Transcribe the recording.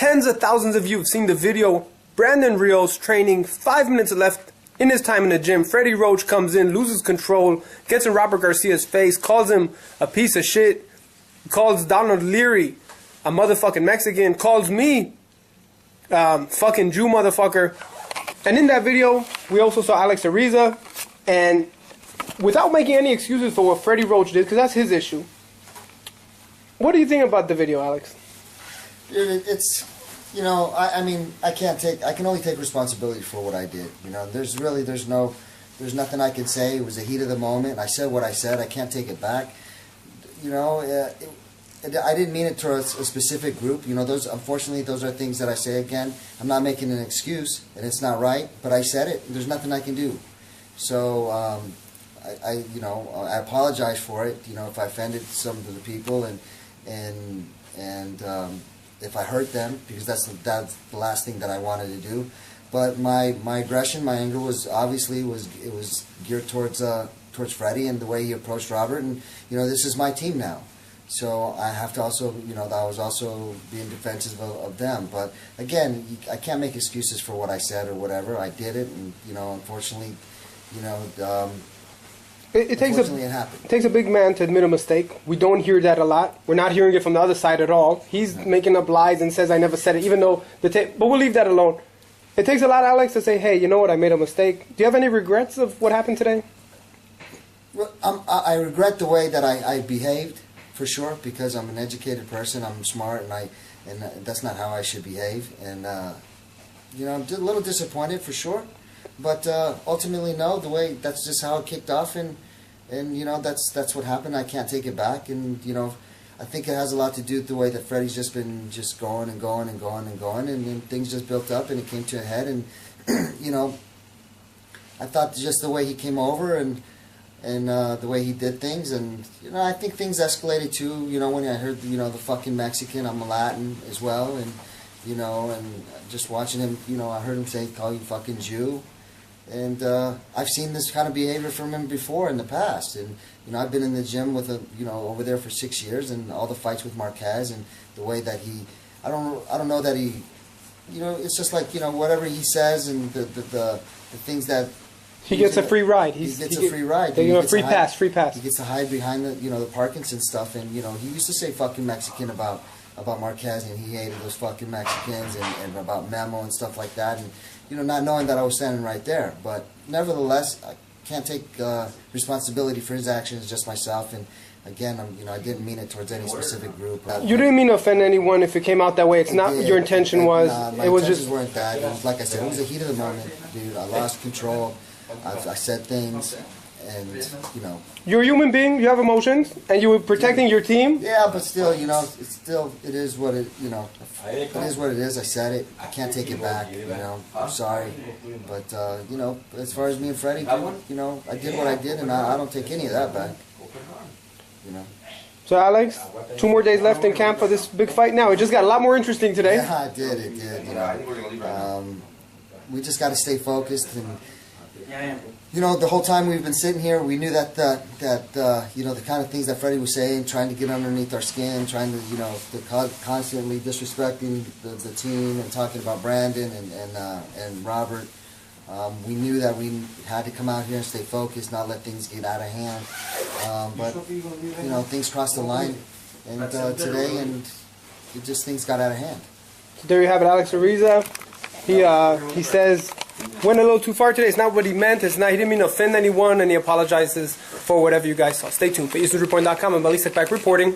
tens of thousands of you have seen the video. Brandon Rios training, 5 minutes left in his time in the gym. Freddie Roach comes in, loses control, gets in Robert Garcia's face, calls him a piece of shit, calls Donald Leary a motherfucking Mexican, calls me fucking Jew motherfucker. And in that video, we also saw Alex Ariza, and without making any excuses for what Freddie Roach did, because that's his issue, what do you think about the video, Alex? It's, you know, I mean, I can only take responsibility for what I did. You know, there's nothing I can say. It was the heat of the moment. I said what I said. I can't take it back. You know, I didn't mean it towards a specific group. You know, unfortunately, those are things that I say again. I'm not making an excuse, and it's not right, but I said it. There's nothing I can do. So, you know, I apologize for it. You know, if I offended some of the people and if I hurt them, because that's the last thing that I wanted to do. But my aggression, my anger was obviously geared towards Freddie and the way he approached Robert. And you know, this is my team now. So I have to also, you know, I was also being defensive of them. But again, I can't make excuses for what I said or whatever. I did it, and you know, unfortunately, you know, it takes a big man to admit a mistake. We don't hear that a lot. We're not hearing it from the other side at all. He's making up lies and says I never said it, even though but we'll leave that alone. It takes a lot, Alex, to say, hey, you know what, I made a mistake. Do you have any regrets of what happened today? Well, I regret the way that I behaved, for sure, because I'm an educated person, I'm smart, and that's not how I should behave. And you know, I'm a little disappointed, for sure. But ultimately, no. That's just how it kicked off, and you know, that's what happened. I can't take it back, and you know, I think it has a lot to do with the way that Freddie's just been going and going and going and going, and then things just built up, and it came to a head. And you know, I thought just the way he came over and the way he did things, and you know, I think things escalated too. You know, when I heard, you know, the fucking Mexican, I'm a Latin as well, and you know, and just watching him, you know, I heard him say, "Call you fucking Jew." And I've seen this kind of behavior from him before in the past. And you know, I've been in the gym with you know, over there for 6 years, and all the fights with Marquez, and the way that I don't know that he, you know, it's just like, you know, whatever he says and the things that he gets a free ride. He gets a free ride. They give him a free pass. He gets to hide behind the, you know, the Parkinson stuff. And you know, he used to say fucking Mexican about Marquez, and he hated those fucking Mexicans, and about Memo and stuff like that. And you know, not knowing that I was standing right there. But nevertheless, I can't take responsibility for his actions, just myself. And again, you know, I didn't mean it towards any specific group. You didn't mean to offend anyone if it came out that way. It's not your intention was. My intentions weren't that. It was, like I said, it was the heat of the moment, dude. I lost control. I said things, and you know. You're a human being. You have emotions, and you were protecting your team. Yeah, but still, you know, it is what it, you know. It is what it is. I said it. I can't take it back. You know, I'm sorry, but you know, as far as me and Freddie, you know, I did what I did, and I don't take any of that back. You know. So Alex, 2 more days left in camp for this big fight. Now it just got a lot more interesting today. Yeah, it did. You know, we just got to stay focused, and you know, the whole time we've been sitting here, we knew that you know, the kind of things that Freddie was saying, trying to get underneath our skin, trying to, you know, constantly disrespecting the team and talking about Brandon and Robert. We knew that we had to come out here and stay focused, not let things get out of hand. But you know, things crossed the line, and today, and it just, things got out of hand. So there you have it, Alex Ariza. He says went a little too far today. It's not what he meant. It's not. He didn't mean to offend anyone, and he apologizes for whatever you guys saw. Stay tuned for EsNewsReport.com and Balisek back reporting.